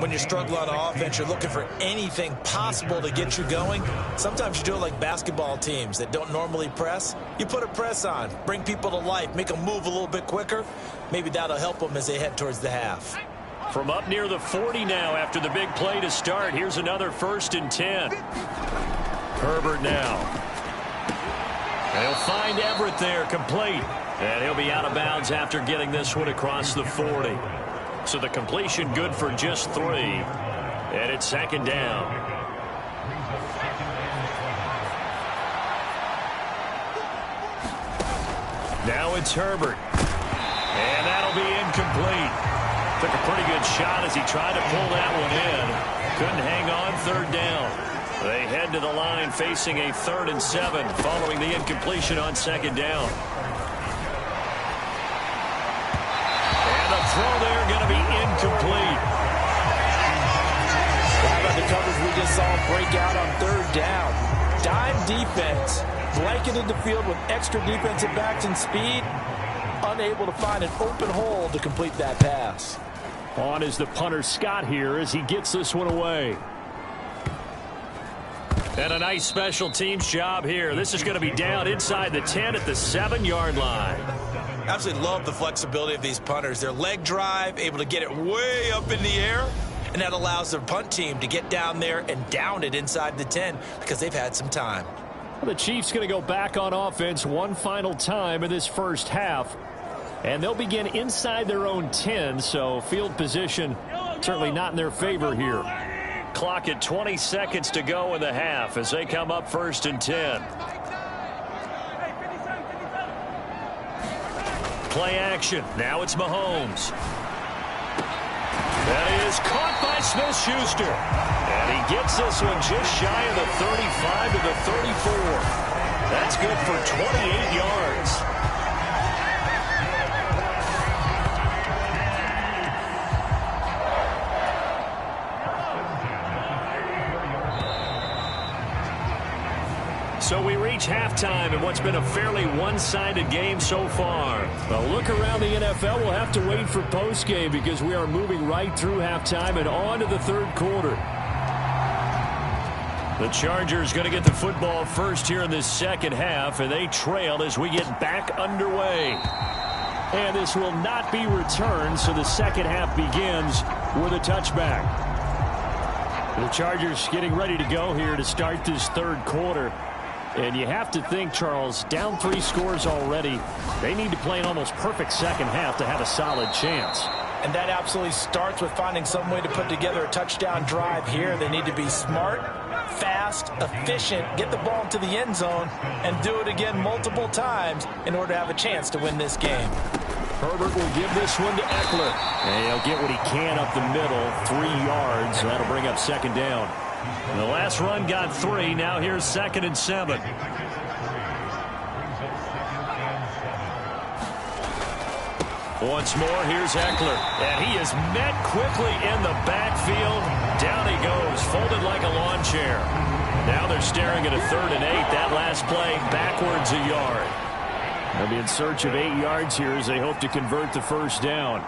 when you struggle on offense, you're looking for anything possible to get you going. Sometimes you do it like basketball teams that don't normally press. You put a press on, bring people to life, make them move a little bit quicker. Maybe that'll help them as they head towards the half. From up near the 40 now after the big play to start. Here's another 1st and 10. Herbert now. They'll find Everett there, complete. And he'll be out of bounds after getting this one across the 40. So the completion good for just 3. And it's 2nd down. Now it's Herbert. And that'll be incomplete. Took a pretty good shot as he tried to pull that one in. Couldn't hang on, 3rd down. They head to the line facing a 3rd and 7 following the incompletion on 2nd down. And the throw there going to be incomplete. How about the coverage we just saw break out on 3rd down? Dime defense, blanketed the field with extra defensive backs and speed, unable to find an open hole to complete that pass. On is the punter Scott here as he gets this one away. And a nice special teams job here. This is going to be down inside the 10 at the 7-yard line. Absolutely love the flexibility of these punters. Their leg drive, able to get it way up in the air, and that allows their punt team to get down there and down it inside the 10 because they've had some time. Well, the Chiefs going to go back on offense one final time in this first half. And they'll begin inside their own 10, so field position certainly not in their favor here. Clock at 20 seconds to go in the half as they come up 1st and 10. Play action. Now it's Mahomes. That is caught by Smith-Schuster. And he gets this one just shy of the 35 to the 34. That's good for 28 yards. So we reach halftime in what's been a fairly one-sided game so far. A look around the NFL, we'll have to wait for postgame because we are moving right through halftime and on to the 3rd quarter. The Chargers going to get the football first here in this 2nd half, and they trail as we get back underway. And this will not be returned, so the 2nd half begins with a touchback. The Chargers getting ready to go here to start this 3rd quarter. And you have to think, Charles, down 3 scores already. They need to play an almost perfect 2nd half to have a solid chance. And that absolutely starts with finding some way to put together a touchdown drive here. They need to be smart, fast, efficient, get the ball into the end zone, and do it again multiple times in order to have a chance to win this game. Herbert will give this one to Eckler. And he'll get what he can up the middle, 3 yards. That'll bring up 2nd down. The last run got 3. Now here's 2nd and 7. Once more, here's Eckler. And he is met quickly in the backfield. Down he goes, folded like a lawn chair. Now they're staring at a 3rd and 8. That last play backwards a yard. They'll be in search of 8 yards here as they hope to convert the 1st down.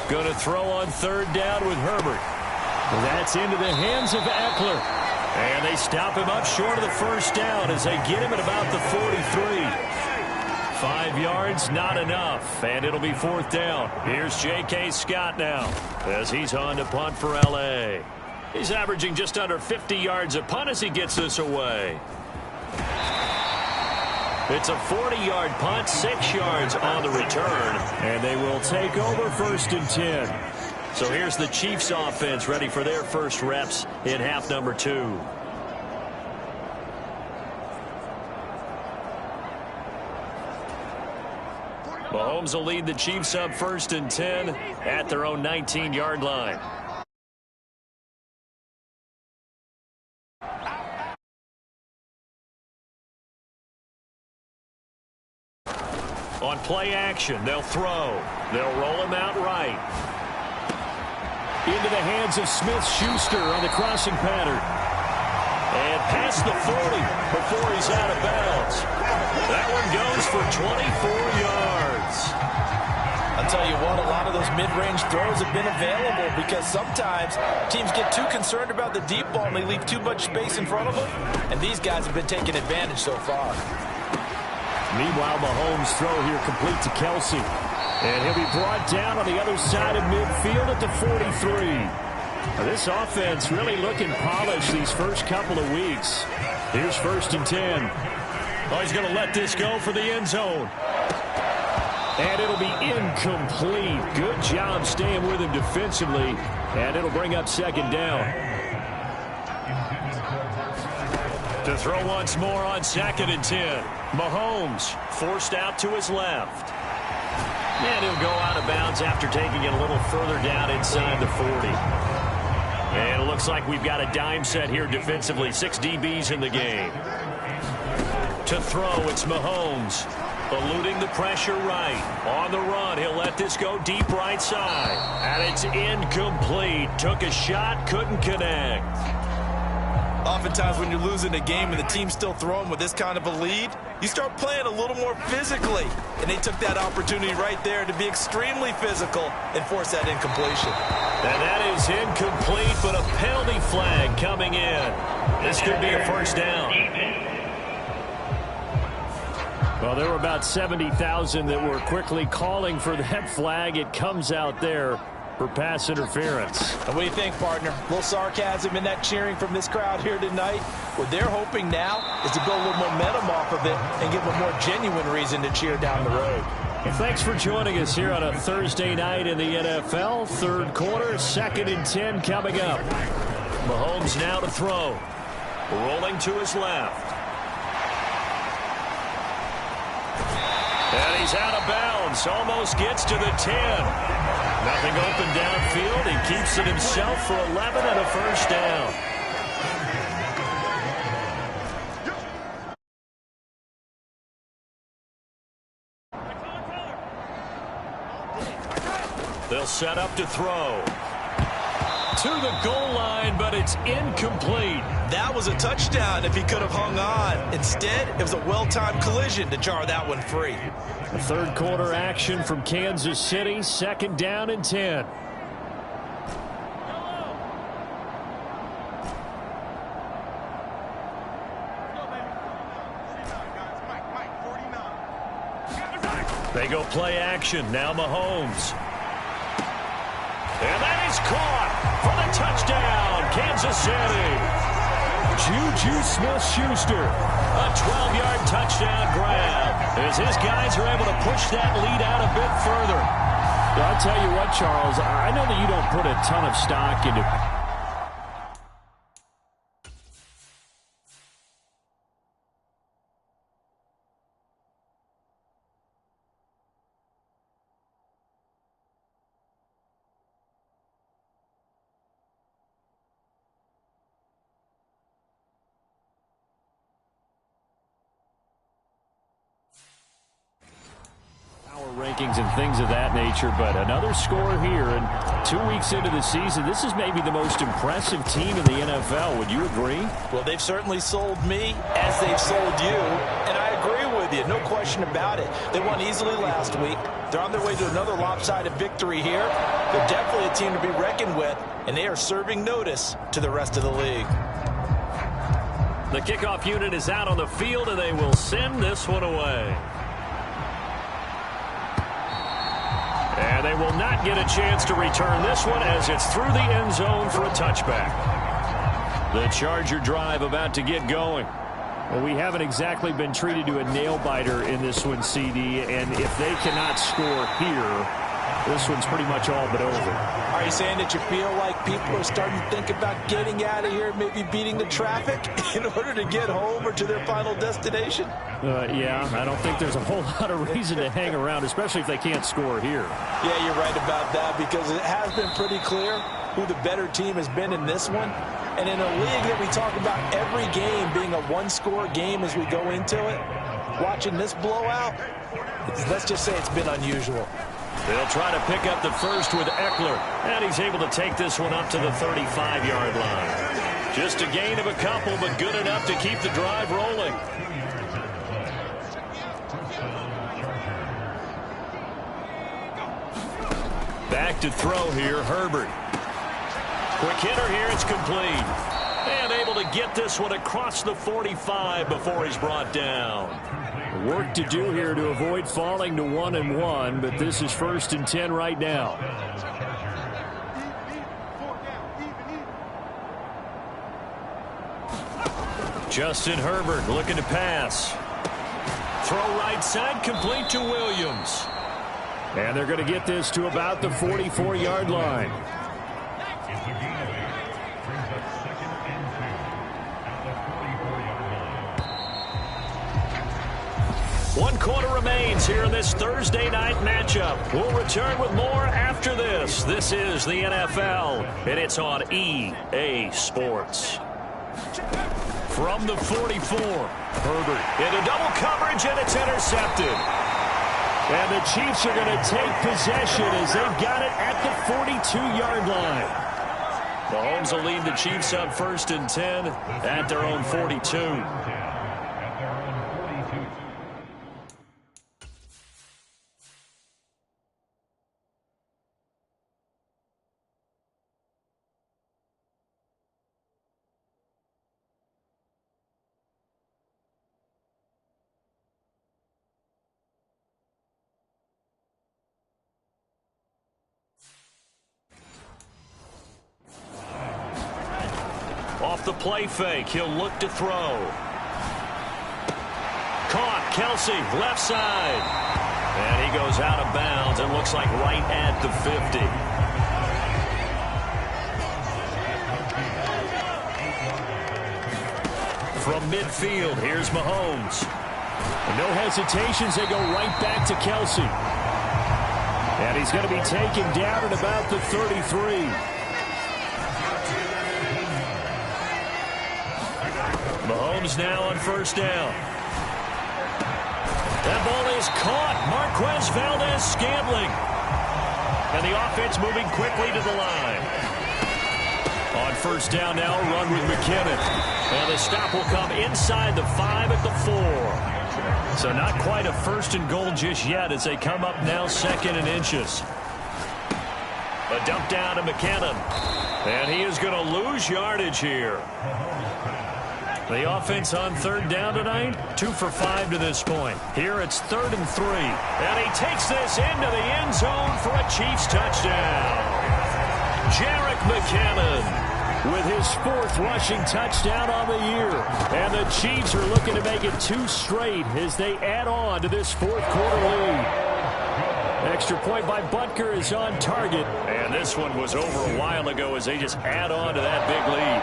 Going to throw on 3rd down with Herbert. That's into the hands of Eckler. And they stop him up short of the 1st down as they get him at about the 43. 5 yards, not enough. And it'll be 4th down. Here's J.K. Scott now as he's on to punt for L.A. He's averaging just under 50 yards a punt as he gets this away. It's a 40-yard punt, 6 yards on the return, and they will take over 1st and 10. So here's the Chiefs offense ready for their first reps in half number 2. Mahomes will lead the Chiefs up 1st and 10 at their own 19-yard line. On play action, they'll throw. They'll roll him out right. Into the hands of Smith-Schuster on the crossing pattern. And past the 40 before he's out of bounds. That one goes for 24 yards. I'll tell you what, a lot those mid-range throws have been available because sometimes teams get too concerned about the deep ball and they leave too much space in front of them, and these guys have been taking advantage so far. Meanwhile, Mahomes' throw here complete to Kelsey. And he'll be brought down on the other side of midfield at the 43. Now, this offense really looking polished these first couple of weeks. Here's 1st and 10. Oh, he's going to let this go for the end zone. And it'll be incomplete. Good job staying with him defensively. And it'll bring up 2nd down. To throw once more on 2nd and 10. Mahomes forced out to his left. And he'll go out of bounds after taking it a little further down inside the 40. And it looks like we've got a dime set here defensively. 6 DBs in the game. To throw, it's Mahomes. Eluding the pressure right. On the run, he'll let this go deep right side. And it's incomplete. Took a shot, couldn't connect. Oftentimes when you're losing a game and the team's still throwing with this kind of a lead, you start playing a little more physically. And they took that opportunity right there to be extremely physical and force that incompletion. And that is incomplete, but a penalty flag coming in. This could be a 1st down. Well, there were about 70,000 that were quickly calling for that flag. It comes out there for pass interference. And what do you think, partner? A little sarcasm in that cheering from this crowd here tonight. What they're hoping now is to build a little momentum off of it and give them a more genuine reason to cheer down the road. Well, thanks for joining us here on a Thursday night in the NFL. 3rd quarter, 2nd and 10 coming up. Mahomes now to throw. Rolling to his left. And he's out of bounds. Almost gets to the 10. Nothing open downfield. He keeps it himself for 11 and a 1st down. They'll set up to throw. To the goal line, but it's incomplete. That was a touchdown if he could have hung on. Instead, it was a well-timed collision to jar that one free. The 3rd quarter action from Kansas City. 2nd down and 10. They go play action. Now Mahomes. And that is caught for the touchdown, Kansas City. Juju Smith-Schuster, a 12-yard touchdown grab, as his guys are able to push that lead out a bit further. Well, I'll tell you what, Charles, I know that you don't put a ton of stock into rankings and things of that nature, but another score here, and 2 weeks into the season, this is maybe the most impressive team in the NFL. Would you agree? Well, they've certainly sold me as they've sold you, and I agree with you, no question about it. They won easily last week. They're on their way to another lopsided victory here. They're definitely a team to be reckoned with, and they are serving notice to the rest of the league. The kickoff unit is out on the field, and they will send this one away. And they will not get a chance to return this one as it's through the end zone for a touchback. The Charger drive about to get going. Well, we haven't exactly been treated to a nail-biter in this one, CD, and if they cannot score here, this one's pretty much all but over. Are you saying that you feel like people are starting to think about getting out of here, maybe beating the traffic in order to get home or to their final destination? Yeah, I don't think there's a whole lot of reason to hang around, especially if they can't score here. Yeah, you're right about that, because it has been pretty clear who the better team has been in this one. And in a league that we talk about every game being a one-score game as we go into it, watching this blowout, let's just say it's been unusual. They'll try to pick up the first with Eckler, and he's able to take this one up to the 35-yard line. Just a gain of a couple, but good enough to keep the drive rolling. Back to throw here, Herbert. Quick hitter here, it's complete. And able to get this one across the 45 before he's brought down. Work to do here to avoid falling to 1-1, but this is 1st and 10 right now. Justin Herbert looking to pass. Throw right side, complete to Williams. And they're going to get this to about the 44-yard line. One quarter remains here in this Thursday night matchup. We'll return with more after this. This is the NFL, and it's on EA Sports. From the 44, Herbert into double coverage, and it's intercepted. And the Chiefs are going to take possession as they've got it at the 42-yard line. Mahomes will lead the Chiefs up 1st and 10 at their own 42. Off the play fake, he'll look to throw. Caught, Kelsey, left side. And he goes out of bounds and looks like right at the 50. From midfield, here's Mahomes. And no hesitations, they go right back to Kelsey. And he's going to be taken down at about the 33. Mahomes now on 1st down. That ball is caught. Marquez Valdez-Scantling. And the offense moving quickly to the line. On 1st down now, run with McKinnon. And the stop will come inside the 5 at the 4. So not quite a 1st and goal just yet as they come up now 2nd and inches. A dump down to McKinnon. And he is going to lose yardage here. The offense on 3rd down tonight, 2 for 5 to this point. Here it's 3rd and 3. And he takes this into the end zone for a Chiefs touchdown. Jerick McKinnon with his 4th rushing touchdown on the year. And the Chiefs are looking to make it 2 straight as they add on to this 4th quarter lead. Extra point by Butker is on target. And this one was over a while ago as they just add on to that big lead.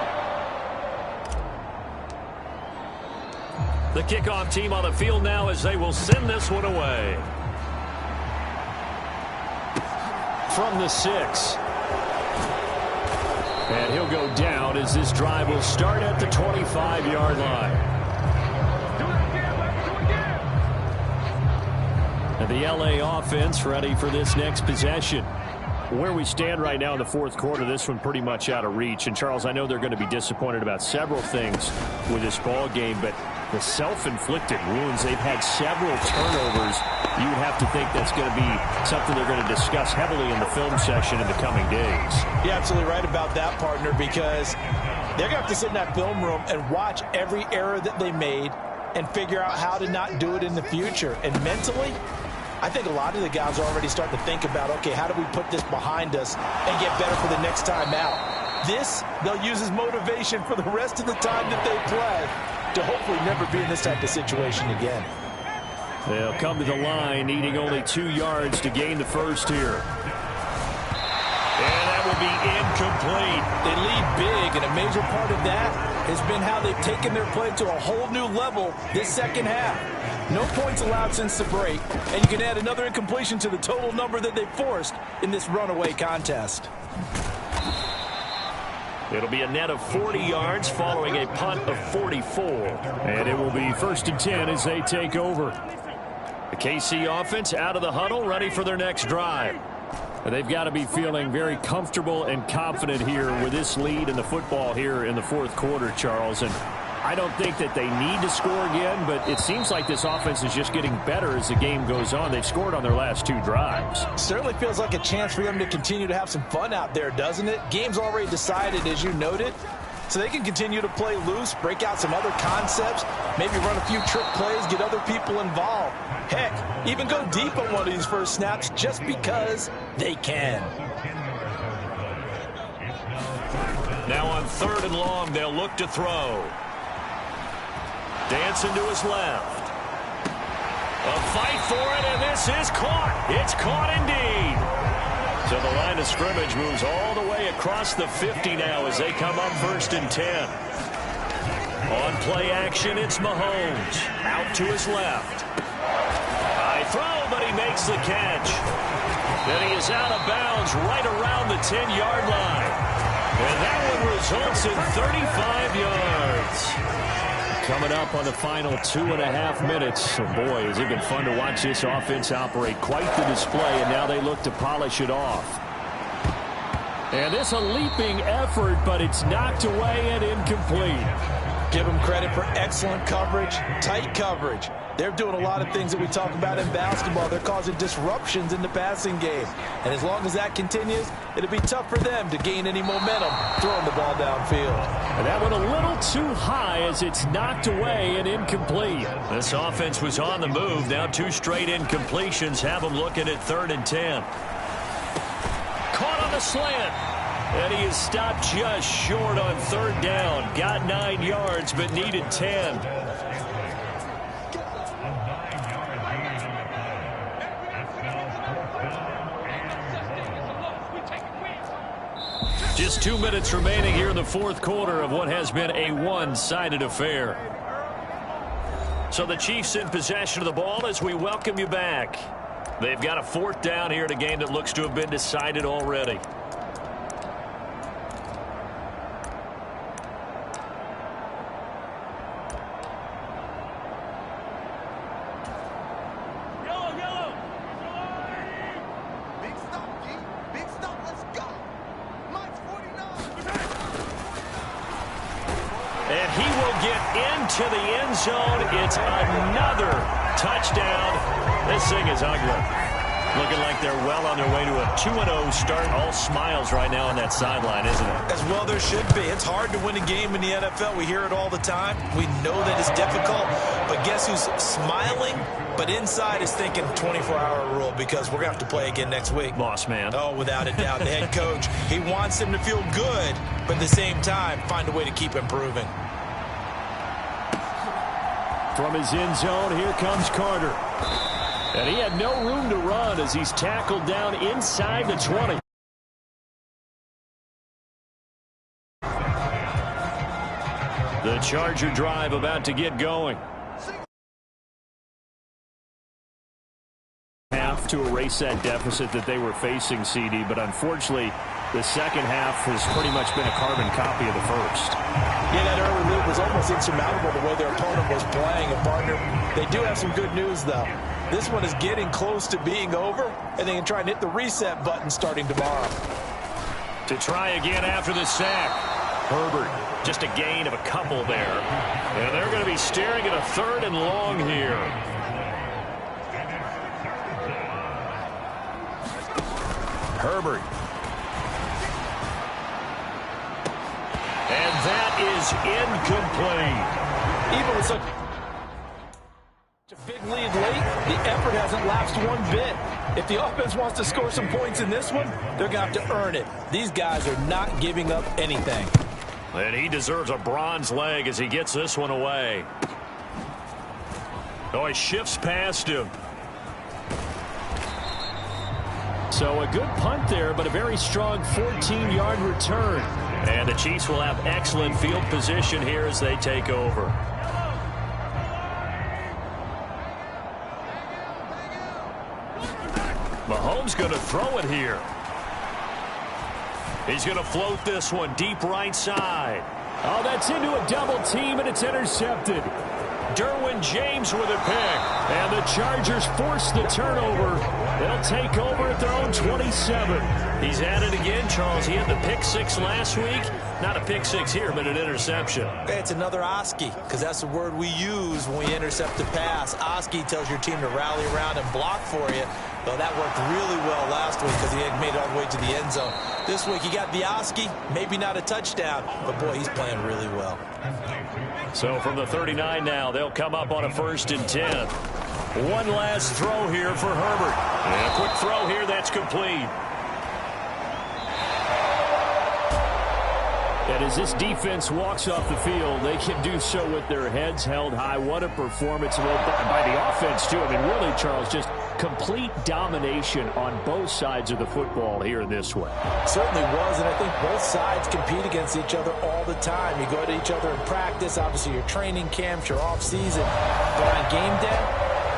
The kickoff team on the field now as they will send this one away. From the 6. And he'll go down as this drive will start at the 25-yard line. And the LA offense ready for this next possession. Where we stand right now in the 4th quarter, this one pretty much out of reach. And, Charles, I know they're going to be disappointed about several things with this ball game, but the self-inflicted wounds, they've had several turnovers. You would have to think that's going to be something they're going to discuss heavily in the film session in the coming days. You're absolutely right about that, partner, because they're going to have to sit in that film room and watch every error that they made and figure out how to not do it in the future. And mentally, I think a lot of the guys are already starting to think about, okay, how do we put this behind us and get better for the next time out? This, they'll use as motivation for the rest of the time that they play to hopefully never be in this type of situation again. They'll come to the line, needing only 2 yards to gain the 1st here. And that will be incomplete. They lead big, and a major part of that has been how they've taken their play to a whole new level this 2nd half. No points allowed since the break, and you can add another incompletion to the total number that they forced in this runaway contest. It'll be a net of 40 yards following a punt of 44. And it will be 1st and 10 as they take over. The KC offense out of the huddle, ready for their next drive. They've got to be feeling very comfortable and confident here with this lead in the football here in the 4th quarter, Charles. And I don't think that they need to score again, but it seems like this offense is just getting better as the game goes on. They've scored on their last 2 drives. Certainly feels like a chance for them to continue to have some fun out there, doesn't it? Game's already decided, as you noted, so they can continue to play loose, break out some other concepts, maybe run a few trick plays, get other people involved. Heck, even go deep on one of these first snaps just because they can. Now on 3rd and long, they'll look to throw. Dancing to his left. A fight for it, and this is caught. It's caught indeed. So the line of scrimmage moves all the way across the 50 now as they come up 1st and 10. On play action, it's Mahomes. Out to his left. High throw, but he makes the catch. Then he is out of bounds right around the 10-yard line. And that one results in 35 yards. Coming up on the final 2.5 minutes. Oh boy, has it been fun to watch this offense operate. Quite the display, and now they look to polish it off. And this a leaping effort, but it's knocked away and incomplete. Give them credit for excellent coverage, tight coverage. They're doing a lot of things that we talk about in basketball. They're causing disruptions in the passing game. And as long as that continues, it'll be tough for them to gain any momentum throwing the ball downfield. And that one a little too high as it's knocked away and incomplete. This offense was on the move. Now 2 straight incompletions have them looking at 3rd and 10. Caught on the slant. And he is stopped just short on 3rd down. Got 9 yards, but needed 10. Just 2 minutes remaining here in the 4th quarter of what has been a one-sided affair. So the Chiefs in possession of the ball as we welcome you back. They've got a 4th down here in a game that looks to have been decided already. To the end zone. It's another touchdown. This thing is ugly. Looking like they're well on their way to a 2-0 start. All smiles right now on that sideline, isn't it? As well there should be. It's hard to win a game in the NFL. We hear it all the time. We know that it's difficult. But guess who's smiling? But inside is thinking 24-hour rule because we're going to have to play again next week. Boss man. Oh, without a doubt. The head coach, he wants them to feel good, but at the same time, find a way to keep improving. From his end zone, here comes Carter. And he had no room to run as he's tackled down inside the 20. The Charger drive about to get going. Half to erase that deficit that they were facing, CD, but unfortunately, the second half has pretty much been a carbon copy of the first. Yeah, that early lead was almost insurmountable the way their opponent was playing. And, partner, they do have some good news, though. This one is getting close to being over, and they can try and hit the reset button starting tomorrow. To try again after the sack. Herbert, just a gain of a couple there. And they're going to be staring at a 3rd and long here. Herbert. And that is incomplete. Even with such a big lead late, the effort hasn't lapsed one bit. If the offense wants to score some points in this one, they're going to have to earn it. These guys are not giving up anything. And he deserves a bronze leg as he gets this one away. Oh, he shifts past him. So a good punt there, but a very strong 14-yard return. And the Chiefs will have excellent field position here as they take over. Mahomes going to throw it here. He's going to float this one deep right side. Oh, that's into a double team, and it's intercepted. Derwin James with a pick. And the Chargers force the turnover They'll take over at their own 27. He's at it again, Charles. He had the pick six last week. Not a pick six here, but an interception. It's another Oski, because that's the word we use when we intercept a pass. Oski tells your team to rally around and block for you. Well, that worked really well last week because he had made it all the way to the end zone. This week he got the Oski, maybe not a touchdown, but boy, he's playing really well. So from the 39 now, they'll come up on a 1st and 10. One last throw here for Herbert. And a quick throw here that's complete. And as this defense walks off the field, they can do so with their heads held high. What a performance by the offense, too. I mean, really, Charles, just complete domination on both sides of the football here in this one. Certainly was, and I think both sides compete against each other all the time. You go to each other in practice, obviously your training camps, your off-season. But on game day,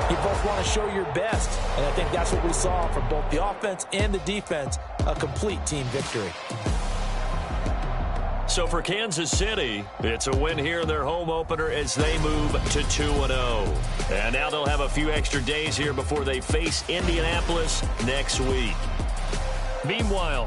you both want to show your best. And I think that's what we saw from both the offense and the defense, a complete team victory. So for Kansas City, it's a win here in their home opener as they move to 2-0. And now they'll have a few extra days here before they face Indianapolis next week. Meanwhile,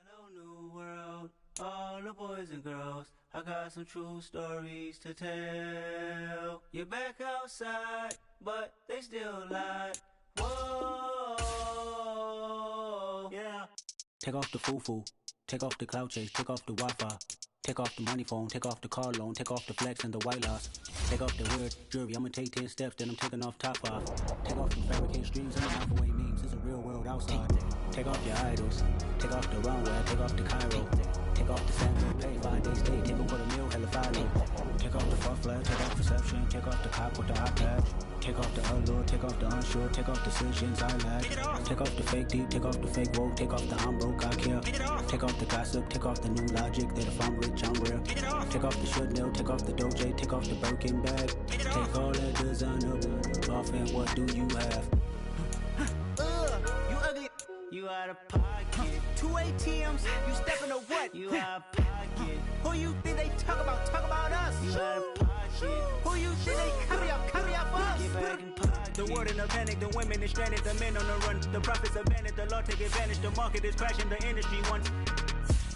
Hello, new world, all the boys and girls. I got some true stories to tell. You're back outside, but they still lie. Whoa, yeah. Take off the foo-foo, take off the cloud chase, take off the Wi-Fi. Take off the money phone, take off the car loan, take off the flex and the white loss. Take off the weird jewelry, I'ma take 10 steps, then I'm taking off top 5. Take off the fabricated streams and the halfway memes, it's a real world outside. Take off your idols, take off the runway, take off the Cairo. Take off the sample, pay 5 days stay, take over the meal, hella follow. Take off the far flag, take off perception, take off the cop with the hot patch. Take off the allure, take off the unsure, take off decisions I lack. Take off the fake deep, take off the fake woke, take off the I'm broke, I care. Take off the gossip, take off the new logic, that if I'm rich, I'm real. Take off the should know, take off the doje, take off the Birkin bag. Take all that designer off and what do you have? You ugly. You out of pocket. 2 ATMs, you stepping to what? You out of pocket. Who you think they talk about us? You out of pocket. Who you think they carry out for us? Get back in pocket. The world in a panic, the women is stranded, the men on the run. The profits abandoned, the law take advantage. The market is crashing, the industry wants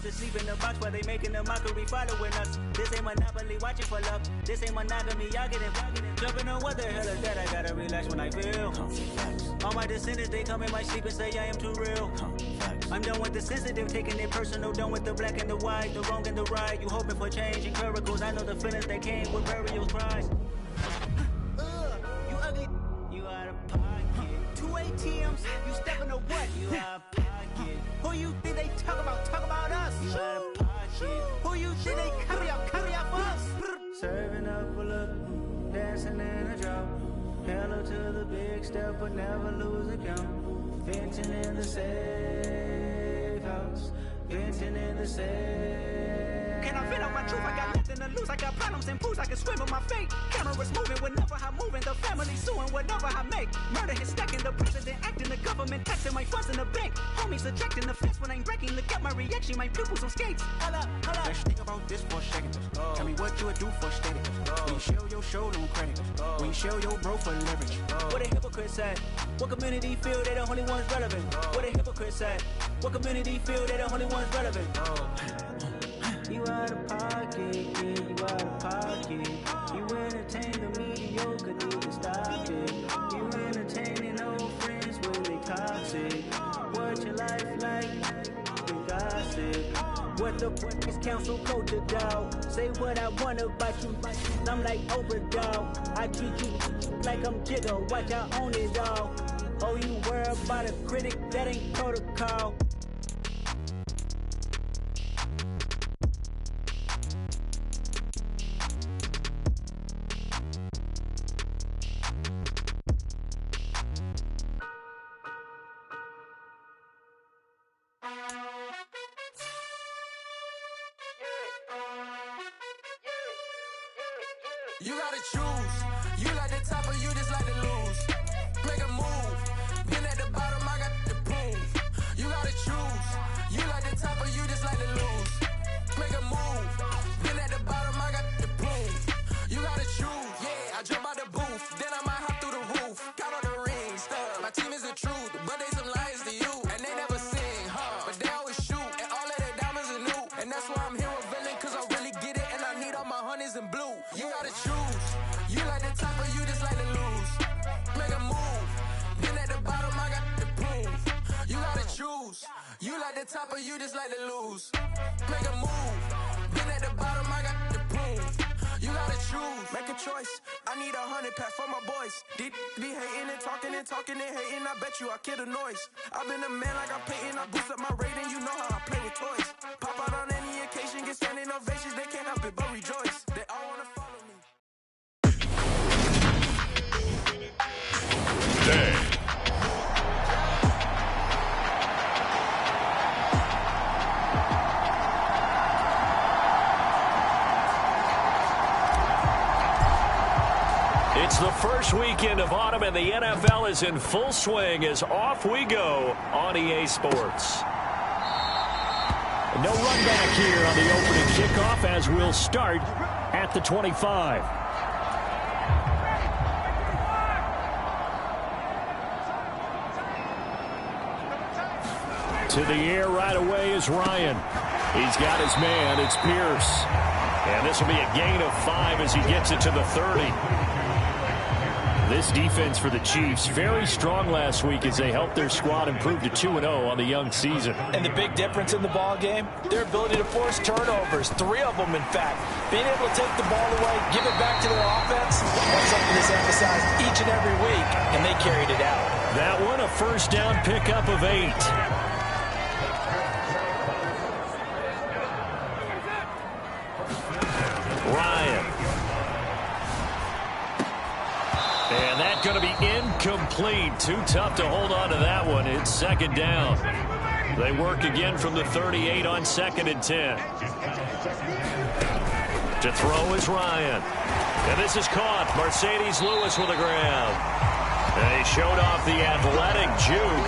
to sleep in the box while they making a mockery following us. This ain't Monopoly, watching for love. This ain't monogamy, y'all get it. Jumping on what the hell is that? I gotta relax when I feel. All my descendants, they come in my sleep and say I am too real. I'm done with the sensitive, taking it personal. Done with the black and the white, the wrong and the right. You hoping for change and miracles. I know the feelings that came with burials, cries. You ugly. You out of pocket. 2 ATMs, you stepping to what? You out of pocket. Who you think they talk about us? You out of pocket. Who you think they carry out for us? Serving up a look, dancing in a drop. Hello to the big step, but never lose a count. Venting in the safe house. Venting in the safe. Can I vent out my truth? I got nothing to lose. I got problems and booze. I can swim with my fate. Cameras moving whenever I'm moving. The family suing whatever I make. Murder is stacking. The president acting. The government taxing my funds in the bank. Homies ejecting the fence when I'm breaking. Look at my reaction. My pupils on skates. Hold up. Let's think about this for a second. Tell me what you would do for steady. When you show your show, no credit. When you show your bro for leverage. What a hypocrite said. What community feel they the only ones relevant? What a hypocrite said. What community feel they the only ones relevant? You out of pocket, yeah, you out of pocket. You entertain the mediocre, need to stop it. You entertaining old friends when they toxic. What your life like? You gossip. What the fuck is council culture, dog? Say what I want about you. I'm like Oprah, dog. I treat you like I'm Jigga. Watch I own it all. Oh, you worry about a critic? That ain't protocol. You gotta choose. You like the top or you just like to lose. Make a move. Been at the bottom, I got the proof. You gotta choose. You like the top or you just like to lose. Make a move. Been at the bottom, I got the proof. You gotta choose. Yeah, I jump out the booth. Then I might hop through the roof. Count on the rings. My team is the truth, but they some liars to you. And they never sing, but they always shoot. And all of their diamonds are new. And that's why I'm here revealing, cause I really get it. And I need all my honeys in blue. You gotta choose. You like the top, or you just like to lose. Make a move. Been at the bottom, I got the proof. You gotta choose. You like the top, or you just like to lose. Make a move. Been at the bottom, I got the proof. You gotta choose. Make a choice. I need 100 pack for my boys. Deep be hating and talking and hating. I bet you I kill the noise. I've been a man like I'm Peyton. I boost up my rating. You know how I play with toys. Pop out on any occasion, get standing ovations. They can't help it but rejoice. They all wanna follow me. Dang. It's the first weekend of autumn, and the NFL is in full swing as off we go on EA Sports. No run back here on the opening kickoff as we'll start at the 25. To the air right away is Ryan. He's got his man. It's Pierce. And this will be a gain of 5 as he gets it to the 30. This defense for the Chiefs, very strong last week as they helped their squad improve to 2-0 on the young season. And the big difference in the ball game, their ability to force turnovers, 3 of them in fact. Being able to take the ball away, give it back to their offense, that's something that's emphasized each and every week, and they carried it out. That one, a first down pickup of 8. Ryan. And that's going to be incomplete. Too tough to hold on to that one. It's second down. They work again from the 38 on 2nd and 10. To throw is Ryan. And this is caught. Mercedes Lewis with a grab. And he showed off the athletic juke.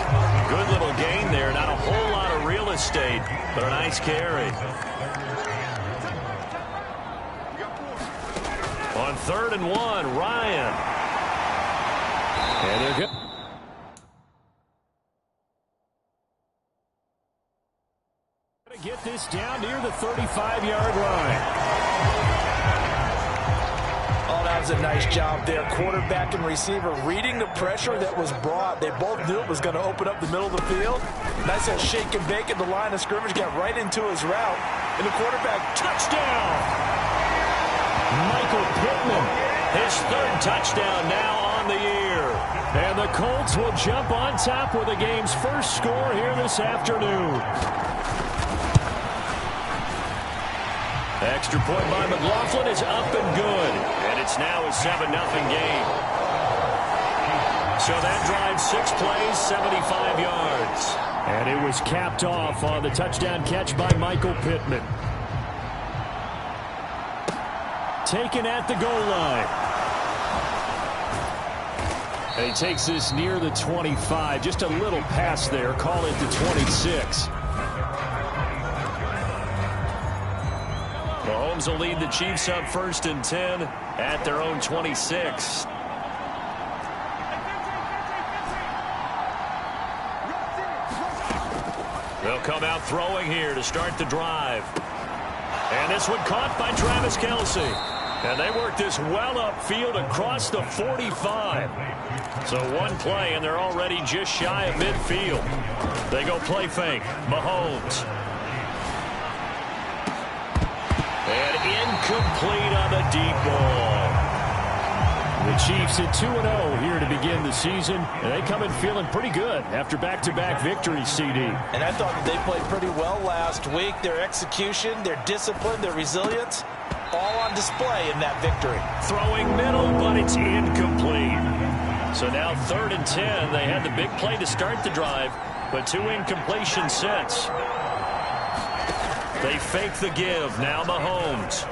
Good little gain there. Not a whole lot of real estate, but a nice carry. On 3rd and 1, Ryan. And they're good. Gonna get this down near the 35-yard line. Oh, that was a nice job there. Quarterback and receiver reading the pressure that was brought. They both knew it was going to open up the middle of the field. Nice little shake and bake at the line of scrimmage. Got right into his route. And the quarterback, touchdown! Michael Pittman, his 3rd touchdown now on the year. And the Colts will jump on top with the game's first score here this afternoon. Extra point by McLaughlin is up and good. And it's now a 7-0 game. So that drive, 6 plays, 75 yards. And it was capped off on the touchdown catch by Michael Pittman. Taken at the goal line. And he takes this near the 25. Just a little pass there. Call it the 26. Mahomes will lead the Chiefs up 1st and 10 at their own 26. They'll come out throwing here to start the drive. And this one caught by Travis Kelce. And they work this well upfield across the 45. So one play, and they're already just shy of midfield. They go play fake. Mahomes. And incomplete on the deep ball. The Chiefs at 2-0 here to begin the season. And they come in feeling pretty good after back-to-back victories, CD. And I thought that they played pretty well last week. Their execution, their discipline, their resilience, all on display in that victory. Throwing middle, but it's incomplete. So now 3rd and 10. They had the big play to start the drive, but 2 incompletions since. They fake the give. Now Mahomes.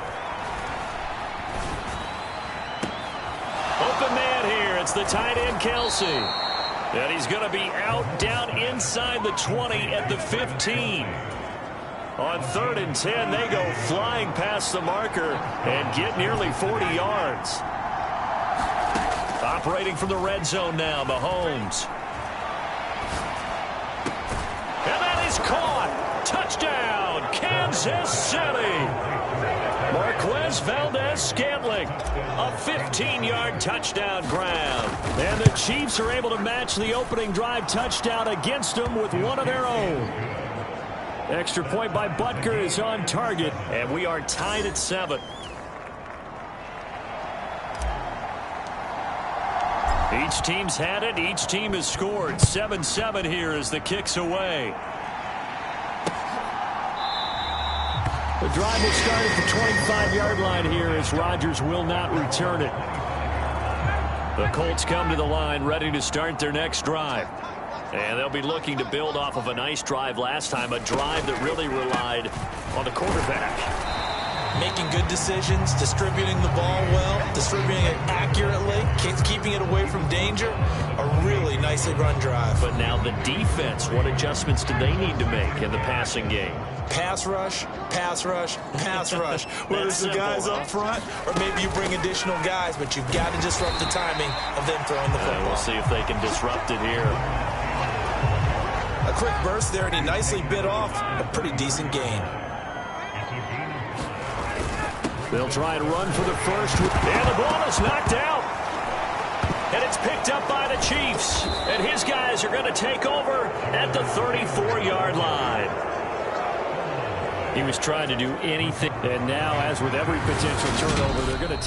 Open man here. It's the tight end, Kelce. And he's going to be out down inside the 20 at the 15. On 3rd and 10, they go flying past the marker and get nearly 40 yards. Operating from the red zone now, Mahomes. And that is caught. Touchdown, Kansas City. Marquez Valdez-Scantling, a 15-yard touchdown grab. And the Chiefs are able to match the opening drive touchdown against them with one of their own. Extra point by Butker is on target, and we are tied at 7. Each team's had it. Each team has scored. 7-7 here as the kick's away. The drive will start at the 25-yard line here as Rodgers will not return it. The Colts come to the line ready to start their next drive. And they'll be looking to build off of a nice drive last time, a drive that really relied on the quarterback. Making good decisions, distributing the ball well, distributing it accurately, keeping it away from danger. A really nicely run drive. But now the defense, what adjustments do they need to make in the passing game? Pass rush, pass rush, pass rush. Whether it's the guys up front or maybe you bring additional guys, but you've got to disrupt the timing of them throwing the football. We'll see if they can disrupt it here. A quick burst there, and he nicely bit off a pretty decent gain. They'll try and run for the first. And the ball is knocked out. And it's picked up by the Chiefs. And his guys are going to take over at the 34-yard line. He was trying to do anything. And now, as with every potential turnover, they're going to take